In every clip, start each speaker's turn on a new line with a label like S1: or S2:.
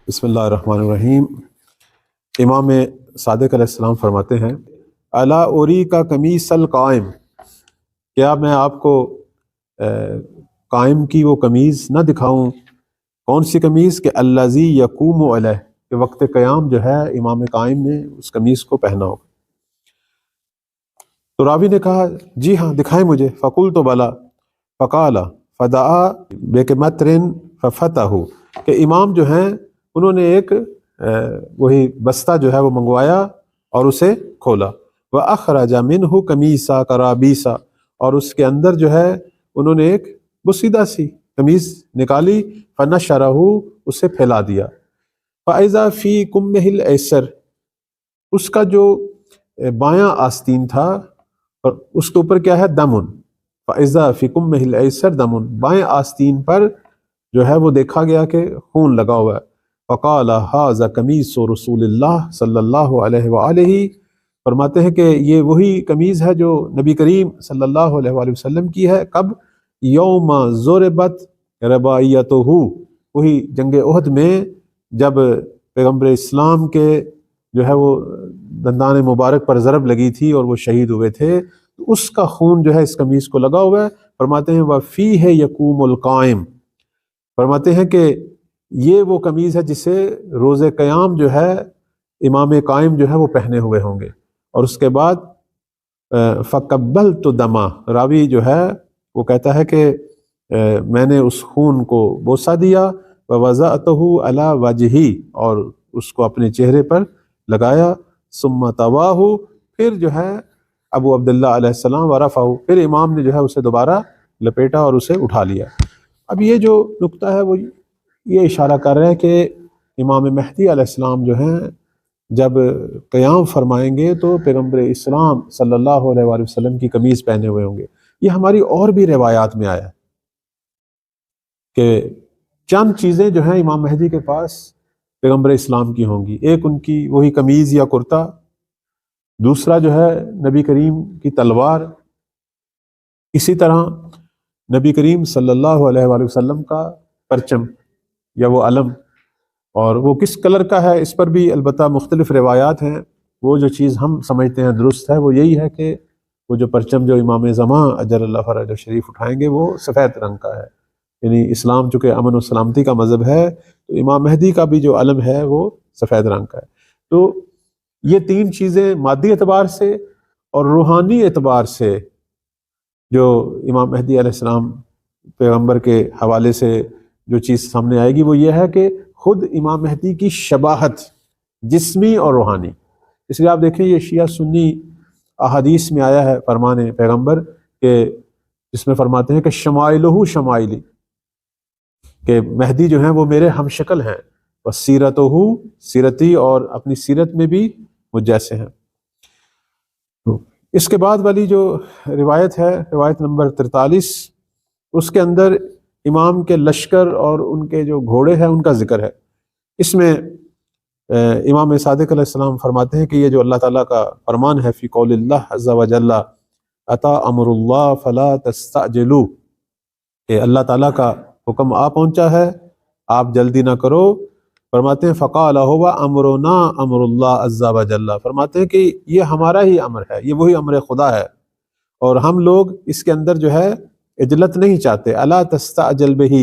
S1: بسم اللہ الرحمن الرحیم۔ امام صادق علیہ السلام فرماتے ہیں الا اوری کا قمیص القائم، کیا میں آپ کو قائم کی وہ قمیض نہ دکھاؤں؟ کون سی قمیض؟ کہ الذی یقوم علیہ، کہ وقت قیام جو ہے امام قائم نے اس قمیض کو پہنا ہوگا۔ تو راوی نے کہا جی ہاں دکھائیں مجھے۔ فقلت بلا، فقال فدعا بکمتر ففتح، کہ امام جو ہیں انہوں نے ایک وہی بستہ جو ہے وہ منگوایا اور اسے کھولا۔ وَأَخْرَجَ مِنْهُ قَمِيصًا قَرَابِيسَ، اور اس کے اندر جو ہے انہوں نے ایک بسیدہ سی قمیض نکالی، فَنَشَرَهُ، اسے پھیلا دیا۔ فَإِذَا فِي كُمِّهِ الْأَيْسَرِ، اس کا جو بایاں آستین تھا اور اس کے اوپر کیا ہے؟ دمن۔ فَإِذَا فِي كُمِّهِ الْأَيْسَرِ دمن، بائیں آستین پر جو ہے وہ دیکھا گیا کہ خون لگا ہوا ہے۔ فقال ھذا قمیص رسول اللہ صلی اللہ علیہ وآلہ، فرماتے ہیں کہ یہ وہی قمیض ہے جو نبی کریم صلی اللہ علیہ وآلہ وسلم کی ہے۔ کب؟ یوم ضربت رباعیتہ، وہی جنگ احد میں جب پیغمبر اسلام کے جو ہے وہ دندان مبارک پر ضرب لگی تھی اور وہ شہید ہوئے تھے، تو اس کا خون جو ہے اس قمیض کو لگا ہوا ہے۔ فرماتے ہیں وفیہ یقوم القائم، فرماتے ہیں کہ یہ وہ قمیض ہے جسے روز قیام جو ہے امام قائم جو ہے وہ پہنے ہوئے ہوں گے۔ اور اس کے بعد فقبلت دما، راوی جو ہے وہ کہتا ہے کہ میں نے اس خون کو بوسہ دیا، ووضعتہ علی وجہی، اور اس کو اپنے چہرے پر لگایا، ثم طواہ، پھر جو ہے ابو عبداللہ علیہ السلام ورفعہ، پھر امام نے جو ہے اسے دوبارہ لپیٹا اور اسے اٹھا لیا۔ اب یہ جو نقطہ ہے وہ یہ اشارہ کر رہا ہے کہ امام مہدی علیہ السلام جو ہیں جب قیام فرمائیں گے تو پیغمبر اسلام صلی اللہ علیہ وآلہ وسلم کی قمیض پہنے ہوئے ہوں گے۔ یہ ہماری اور بھی روایات میں آیا ہے کہ چند چیزیں جو ہیں امام مہدی کے پاس پیغمبر اسلام کی ہوں گی۔ ایک ان کی وہی قمیض یا کرتا، دوسرا جو ہے نبی کریم کی تلوار، اسی طرح نبی کریم صلی اللہ علیہ وآلہ وسلم کا پرچم یا وہ علم، اور وہ کس کلر کا ہے اس پر بھی البتہ مختلف روایات ہیں۔ وہ جو چیز ہم سمجھتے ہیں درست ہے وہ یہی ہے کہ وہ جو پرچم جو امام زمان اجل اللہ فرجہ شریف اٹھائیں گے وہ سفید رنگ کا ہے، یعنی اسلام چونکہ امن و سلامتی کا مذہب ہے تو امام مہدی کا بھی جو علم ہے وہ سفید رنگ کا ہے۔ تو یہ تین چیزیں مادی اعتبار سے اور روحانی اعتبار سے جو امام مہدی علیہ السلام پیغمبر کے حوالے سے جو چیز سامنے آئے گی وہ یہ ہے کہ خود امام مہدی کی شباہت جسمی اور روحانی۔ اس لیے آپ دیکھیں یہ شیعہ سنی احادیث میں آیا ہے فرمان پیغمبر کہ جس میں فرماتے ہیں کہ شمائلہ شمائلی، کہ مہدی جو ہیں وہ میرے ہم شکل ہیں، وسیرتہ سیرتی، اور اپنی سیرت میں بھی مجھ جیسے ہیں۔ اس کے بعد والی جو روایت ہے، روایت نمبر 43، اس کے اندر امام کے لشکر اور ان کے جو گھوڑے ہیں ان کا ذکر ہے۔ اس میں امام صادق علیہ السلام فرماتے ہیں کہ یہ جو اللہ تعالیٰ کا فرمان ہے فی قول اللہ عز و جل اتا امر اللہ فلا تستعجلوا، کہ اللہ تعالیٰ کا حکم آ پہنچا ہے آپ جلدی نہ کرو۔ فرماتے ہیں فقال هو امرنا امر اللہ عز و جل، فرماتے ہیں کہ یہ ہمارا ہی امر ہے، یہ وہی امر خدا ہے، اور ہم لوگ اس کے اندر جو ہے عجلت نہیں چاہتے۔ الا تستعجل بہ،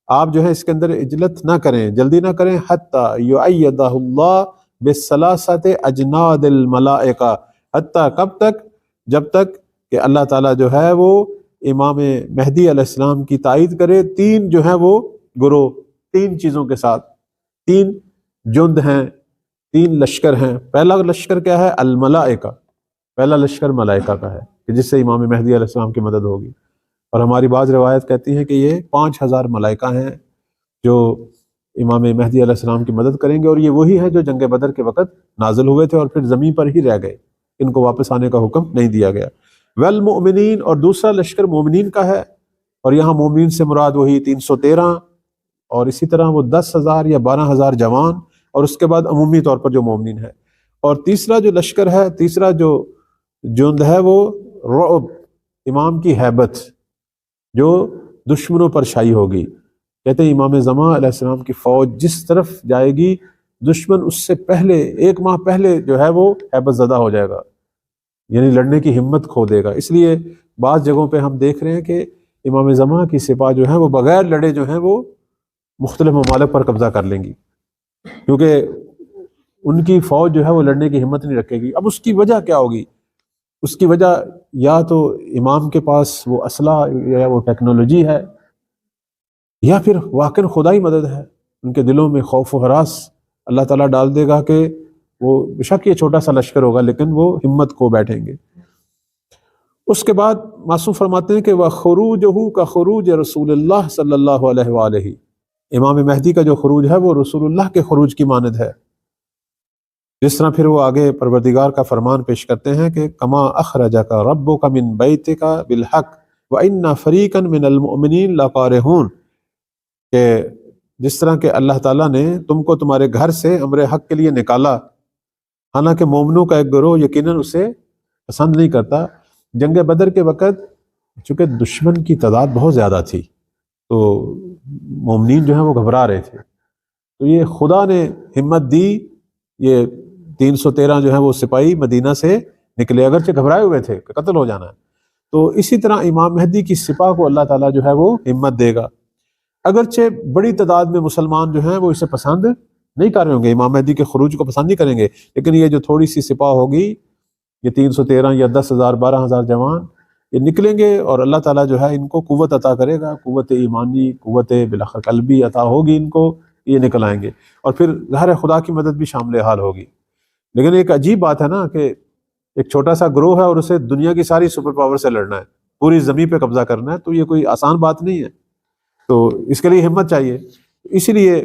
S1: آپ جو ہے اس کے اندر عجلت نہ کریں، جلدی نہ کریں، حتی یؤیدہ اللہ بثلاثۃ اجناد الملائکہ، حتی کب تک؟ جب تک کہ اللہ تعالیٰ جو ہے وہ امام مہدی علیہ السلام کی تائید کرے تین جو ہیں وہ گروہ، تین چیزوں کے ساتھ، تین جند ہیں، تین لشکر ہیں۔ پہلا لشکر کیا ہے؟ الملائکہ، پہلا لشکر ملائکہ کا ہے کہ جس سے امام مہدی علیہ السلام کی مدد ہوگی۔ اور ہماری بعض روایت کہتی ہیں کہ یہ 5000 ملائکہ ہیں جو امام مہدی علیہ السلام کی مدد کریں گے، اور یہ وہی ہے جو جنگ بدر کے وقت نازل ہوئے تھے اور پھر زمین پر ہی رہ گئے، ان کو واپس آنے کا حکم نہیں دیا گیا۔ والمؤمنین، اور دوسرا لشکر مومنین کا ہے، اور یہاں مومنین سے مراد وہی 313، اور اسی طرح وہ 10,000 یا 12,000 جوان، اور اس کے بعد عمومی طور پر جو مومنین ہے۔ اور تیسرا جو لشکر ہے، تیسرا جو جند ہے وہ رعب، امام کی ہیبت جو دشمنوں پر چھائی ہوگی، کہتے ہیں امام زمان علیہ السلام کی فوج جس طرف جائے گی دشمن اس سے پہلے 1 ماہ پہلے جو ہے وہ ہیبت زدہ ہو جائے گا، یعنی لڑنے کی ہمت کھو دے گا۔ اس لیے بعض جگہوں پہ ہم دیکھ رہے ہیں کہ امام زمان کی سپاہ جو ہیں وہ بغیر لڑے جو ہیں وہ مختلف ممالک پر قبضہ کر لیں گی، کیونکہ ان کی فوج جو ہے وہ لڑنے کی ہمت نہیں رکھے گی۔ اب اس کی وجہ کیا ہوگی؟ اس کی وجہ یا تو امام کے پاس وہ اسلحہ یا وہ ٹیکنالوجی ہے، یا پھر واقعی خدائی مدد ہے، ان کے دلوں میں خوف و ہراس اللہ تعالیٰ ڈال دے گا کہ وہ بے شک یہ چھوٹا سا لشکر ہوگا لیکن وہ ہمت کھو بیٹھیں گے۔ اس کے بعد معصوم فرماتے ہیں کہ وَخُرُوجُهُ كَخُرُوجِ رسول اللہ صلی اللہ علیہ وآلہ، امام مہدی کا جو خروج ہے وہ رسول اللہ کے خروج کی مانند ہے۔ جس طرح پھر وہ آگے پروردگار کا فرمان پیش کرتے ہیں کہ کما اخرجک ربک من بیتک بالحق وان فریقا من المؤمنین لکارہون، کہ جس طرح کہ اللہ تعالیٰ نے تم کو تمہارے گھر سے امر حق کے لیے نکالا، حالانکہ مومنوں کا ایک گروہ یقیناً اسے پسند نہیں کرتا۔ جنگ بدر کے وقت چونکہ دشمن کی تعداد بہت زیادہ تھی تو مومنین جو ہیں وہ گھبرا رہے تھے، تو یہ خدا نے ہمت دی، یہ 313 جو ہیں وہ سپاہی مدینہ سے نکلے، اگرچہ گھبرائے ہوئے تھے کہ قتل ہو جانا ہے۔ تو اسی طرح امام مہدی کی سپاہ کو اللہ تعالیٰ جو ہے وہ ہمت دے گا، اگرچہ بڑی تعداد میں مسلمان جو ہیں وہ اسے پسند نہیں کر رہے ہوں گے، امام مہدی کے خروج کو پسند نہیں کریں گے، لیکن یہ جو تھوڑی سی سپاہ ہوگی، یہ 313 یا 10,000 12,000 جوان یہ نکلیں گے، اور اللہ تعالیٰ جو ہے ان کو قوت عطا کرے گا، قوت ایمانی، قوت بالاخر قلبی عطا ہوگی ان کو، یہ نکل آئیں گے، اور پھر ظاہر خدا کی مدد بھی شامل حال ہوگی۔ لیکن ایک عجیب بات ہے نا کہ ایک چھوٹا سا گروہ ہے اور اسے دنیا کی ساری سپر پاور سے لڑنا ہے، پوری زمین پہ قبضہ کرنا ہے، تو یہ کوئی آسان بات نہیں ہے، تو اس کے لیے ہمت چاہیے۔ اسی لیے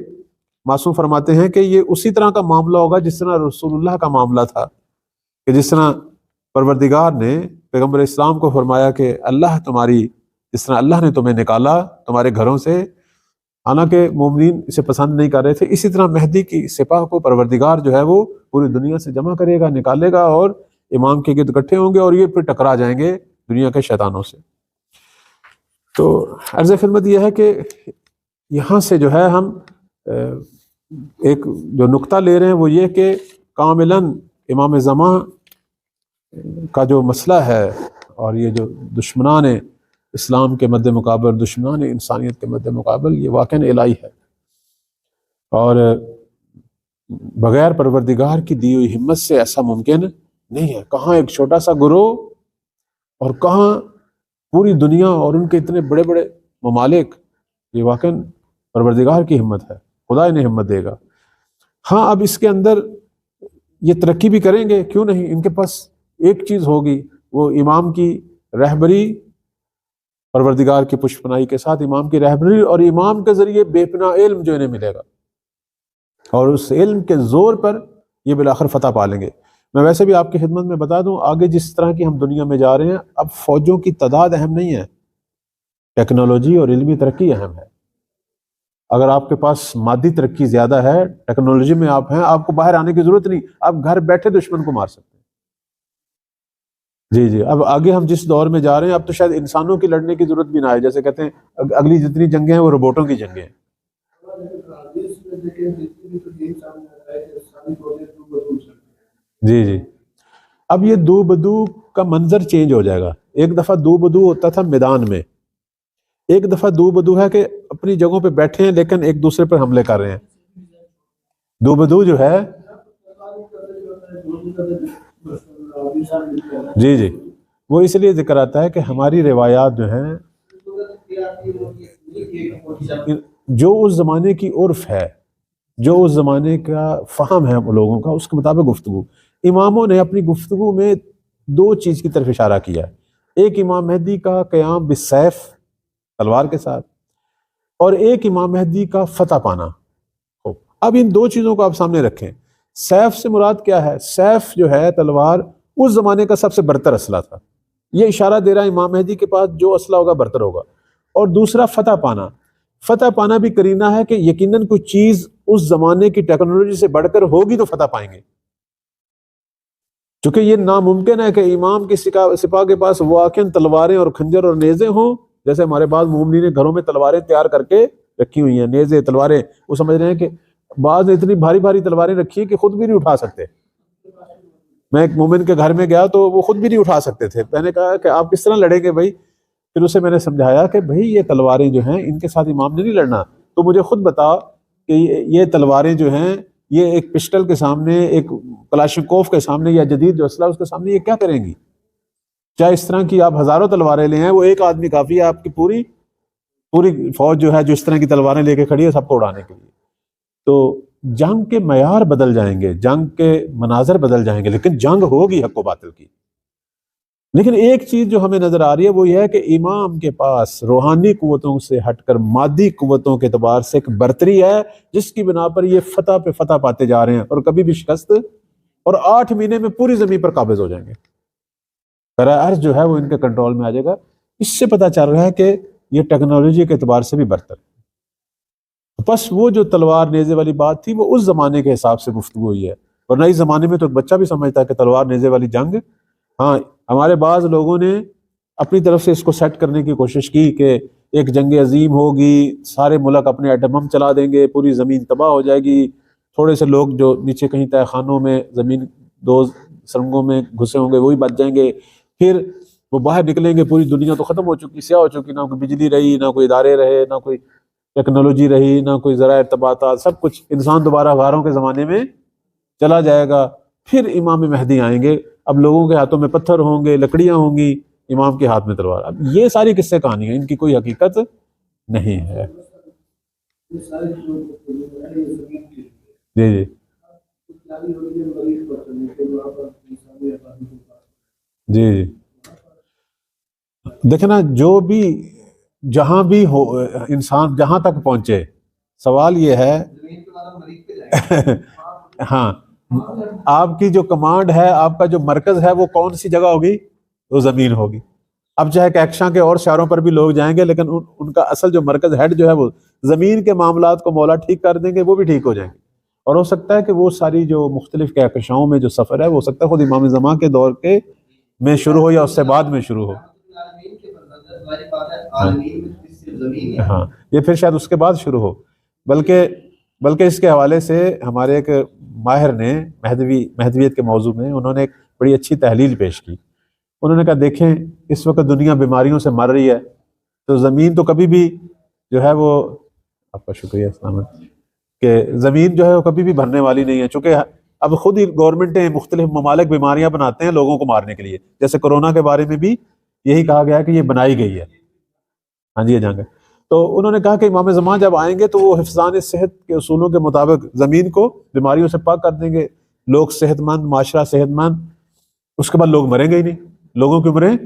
S1: معصوم فرماتے ہیں کہ یہ اسی طرح کا معاملہ ہوگا جس طرح رسول اللہ کا معاملہ تھا، کہ جس طرح پروردگار نے پیغمبر اسلام کو فرمایا کہ اللہ تمہاری، جس طرح اللہ نے تمہیں نکالا تمہارے گھروں سے، حالانکہ مومنین اسے پسند نہیں کر رہے تھے، اسی طرح مہدی کی سپاہ کو پروردگار جو ہے وہ پوری دنیا سے جمع کرے گا، نکالے گا، اور امام کے گرد اکٹھے ہوں گے، اور یہ پھر ٹکرا جائیں گے دنیا کے شیطانوں سے۔ تو عرض خدمت یہ ہے کہ یہاں سے جو ہے ہم ایک جو نقطہ لے رہے ہیں وہ یہ کہ کاملاً امام زمان کا جو مسئلہ ہے، اور یہ جو دشمنان اسلام کے مد مقابل، دشمنان انسانیت کے مد مقابل، یہ واقعاً الہی ہے، اور بغیر پروردگار کی دی ہوئی ہمت سے ایسا ممکن نہیں ہے۔ کہاں ایک چھوٹا سا گروہ اور کہاں پوری دنیا اور ان کے اتنے بڑے بڑے ممالک، یہ واقعاً پروردگار کی ہمت ہے، خدا انہیں ہمت دے گا۔ ہاں اب اس کے اندر یہ ترقی بھی کریں گے، کیوں نہیں، ان کے پاس ایک چیز ہوگی، وہ امام کی رہبری، پروردگار کی پشپناہی کے ساتھ امام کی رہبری، اور امام کے ذریعے بے پناہ علم جو انہیں ملے گا، اور اس علم کے زور پر یہ بالآخر فتح پا لیں گے۔ میں ویسے بھی آپ کی خدمت میں بتا دوں، آگے جس طرح کی ہم دنیا میں جا رہے ہیں، اب فوجوں کی تعداد اہم نہیں ہے، ٹیکنالوجی اور علمی ترقی اہم ہے۔ اگر آپ کے پاس مادی ترقی زیادہ ہے، ٹیکنالوجی میں آپ ہیں، آپ کو باہر آنے کی ضرورت نہیں، آپ گھر بیٹھے دشمن کو مار سکتے ہیں۔ جی اب آگے ہم جس دور میں جا رہے ہیں، اب تو شاید انسانوں کی لڑنے کی ضرورت بھی نہ آئے، جیسے کہتے ہیں اگلی جتنی جنگیں ہیں وہ روبوٹوں کی جنگیں ہیں۔ جی اب یہ دو بدو کا منظر چینج ہو جائے گا۔ ایک دفعہ دو بدو ہوتا تھا میدان میں، ایک دفعہ دو بدو ہے کہ اپنی جگہوں پہ بیٹھے ہیں لیکن ایک دوسرے پر حملے کر رہے ہیں۔ دو بدو جو ہے جی وہ اس لیے ذکر آتا ہے کہ ہماری روایات جو ہیں، جو اس زمانے کی عرف ہے، جو اس زمانے کا فہم ہے لوگوں کا، اس کے مطابق گفتگو، اماموں نے اپنی گفتگو میں دو چیز کی طرف اشارہ کیا ہے، ایک امام مہدی کا قیام بالسیف، تلوار کے ساتھ، اور ایک امام مہدی کا فتح پانا۔ اب ان دو چیزوں کو آپ سامنے رکھیں، سیف سے مراد کیا ہے؟ سیف جو ہے، تلوار، اس زمانے کا سب سے برتر اسلحہ تھا، یہ اشارہ دے رہا ہے امام مہدی کے پاس جو اسلحہ ہوگا برتر ہوگا۔ اور دوسرا فتح پانا، فتح پانا بھی قرینہ ہے کہ یقیناً کوئی چیز اس زمانے کی ٹیکنالوجی سے بڑھ کر ہوگی تو فتح پائیں گے، چونکہ یہ ناممکن ہے کہ امام کی سپاہ کے پاس واقعاً تلواریں اور خنجر اور نیزے ہوں، جیسے ہمارے بعض مومنین گھروں میں تلواریں تیار کر کے رکھی ہوئی ہیں، نیزے تلواریں، وہ سمجھ رہے ہیں کہ بعض نے اتنی بھاری بھاری تلواریں رکھی ہیں کہ خود بھی نہیں اٹھا سکتے۔ میں ایک مومن کے گھر میں گیا تو وہ خود بھی نہیں اٹھا سکتے تھے، میں نے کہا کہ آپ کس طرح لڑیں گے بھائی؟ پھر اسے میں نے سمجھایا کہ بھائی یہ تلواریں جو ہیں ان کے ساتھ امام نے نہیں لڑنا، تو مجھے خود بتا کہ یہ تلواریں جو ہیں یہ ایک پسٹل کے سامنے، ایک کلاشنکوف کے سامنے یا جدید جو اسلحہ اس کے سامنے یہ کیا کریں گی؟ چاہے اس طرح کی آپ ہزاروں تلواریں لے ہیں، وہ ایک آدمی کافی ہے آپ کی پوری فوج جو ہے جو اس طرح کی تلواریں لے کے کھڑی ہے سب کو اڑانے کے لیے۔ تو جنگ کے معیار بدل جائیں گے، جنگ کے مناظر بدل جائیں گے، لیکن جنگ ہوگی حق و باطل کی۔ لیکن ایک چیز جو ہمیں نظر آ رہی ہے وہ یہ ہے کہ امام کے پاس روحانی قوتوں سے ہٹ کر مادی قوتوں کے اعتبار سے ایک برتری ہے، جس کی بنا پر یہ فتح پہ فتح پاتے جا رہے ہیں اور کبھی بھی شکست، اور 8 مہینے میں پوری زمین پر قابض ہو جائیں گے۔ کرۂ ارض جو ہے وہ ان کے کنٹرول میں آ جائے گا۔ اس سے پتہ چل رہا ہے کہ یہ ٹیکنالوجی کے اعتبار سے بھی برتر ہے۔ بس وہ جو تلوار نیزے والی بات تھی وہ اس زمانے کے حساب سے گفتگو ہوئی ہے، ورنہ اس زمانے میں تو بچہ بھی سمجھتا ہے کہ تلوار نیزے والی جنگ، ہاں ہمارے بعض لوگوں نے اپنی طرف سے اس کو سیٹ کرنے کی کوشش کی کہ ایک جنگ عظیم ہوگی، سارے ملک اپنے ایٹم بم چلا دیں گے، پوری زمین تباہ ہو جائے گی، تھوڑے سے لوگ جو نیچے کہیں تہہ خانوں میں زمین دو سرنگوں میں گھسے ہوں گے وہی بچ جائیں گے، پھر وہ باہر نکلیں گے، پوری دنیا تو ختم ہو چکی، سیاہ ہو چکی، نہ کوئی بجلی رہی، نہ کوئی ادارے رہے، نہ کوئی ٹیکنالوجی رہی، نہ کوئی ذرائع ارتباطات، سب کچھ انسان دوبارہ غاروں کے زمانے میں چلا جائے گا۔ پھر امام مہدی آئیں گے، اب لوگوں کے ہاتھوں میں پتھر ہوں گے، لکڑیاں ہوں گی، امام کے ہاتھ میں تلوار۔ اب یہ ساری قصے کہانی ہیں، ان کی کوئی حقیقت نہیں ہے۔ جی جی جی جی دیکھیں نا، جو بھی جہاں بھی ہو انسان جہاں تک پہنچے، سوال یہ ہے ہاں آپ کی جو کمانڈ ہے، آپ کا جو مرکز ہے وہ کون سی جگہ ہوگی؟ وہ زمین ہوگی۔ اب چاہے کہکشاں کے اور شہروں پر بھی لوگ جائیں گے، لیکن ان کا اصل جو مرکز ہیڈ جو ہے وہ زمین کے معاملات کو مولا ٹھیک کر دیں گے، وہ بھی ٹھیک ہو جائیں گے۔ اور ہو سکتا ہے کہ وہ ساری جو مختلف کہکشاؤں میں جو سفر ہے وہ ہو سکتا ہے خود امام زمان کے دور کے میں شروع ہو یا اس سے بعد میں شروع ہو۔ ہاں یہ پھر شاید اس کے بعد شروع ہو، بلکہ اس کے حوالے سے ہمارے ایک ماہر نے مہدویت کے موضوع میں انہوں نے ایک بڑی اچھی تحلیل پیش کی۔ انہوں نے کہا دیکھیں اس وقت دنیا بیماریوں سے مر رہی ہے، تو زمین تو کبھی بھی جو ہے وہ، آپ کا شکریہ سلامت، کہ زمین جو ہے وہ کبھی بھی بھرنے والی نہیں ہے، چونکہ اب خود ہی گورنمنٹیں مختلف ممالک بیماریاں بناتے ہیں لوگوں کو مارنے کے لیے، جیسے کورونا کے بارے میں بھی یہی کہا گیا ہے کہ یہ بنائی گئی ہے۔ ہاں جی یہ جانگے تو انہوں نے کہا کہ امام زمان جب آئیں گے تو وہ حفظان صحت کے اصولوں کے مطابق زمین کو بیماریوں سے پاک کر دیں گے، لوگ صحت مند، معاشرہ صحت مند، اس کے بعد لوگ مریں گے ہی نہیں، لوگوں کی عمریں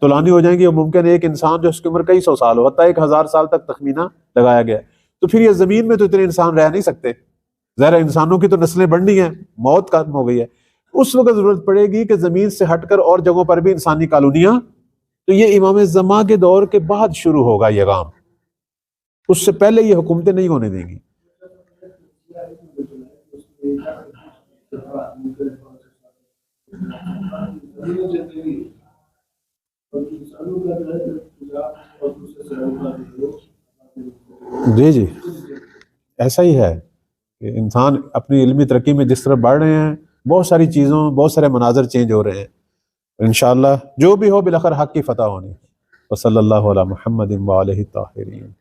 S1: طولانی ہو جائیں گی، اور ممکن ہے ایک انسان جو اس کی عمر کئی سو سال ہو، حتیٰ 1000 سال تک تخمینہ لگایا گیا ہے۔ تو پھر یہ زمین میں تو اتنے انسان رہ نہیں سکتے، ظاہر انسانوں کی تو نسلیں بڑھنی ہیں، موت ختم ہو گئی ہے، اس وقت ضرورت پڑے گی کہ زمین سے ہٹ کر اور جگہوں پر بھی انسانی کالونیاں، تو یہ امام زمان کے دور کے بعد شروع ہوگا یہ کام، اس سے پہلے یہ حکومتیں نہیں ہونے دیں گی۔ جی جی ایسا ہی ہے کہ انسان اپنی علمی ترقی میں جس طرح بڑھ رہے ہیں، بہت ساری چیزوں، بہت سارے مناظر چینج ہو رہے ہیں، انشاءاللہ جو بھی ہو بالآخر حق کی فتح ہونی ہے۔ وصلی اللہ علی محمد وآلہ الطاہرین۔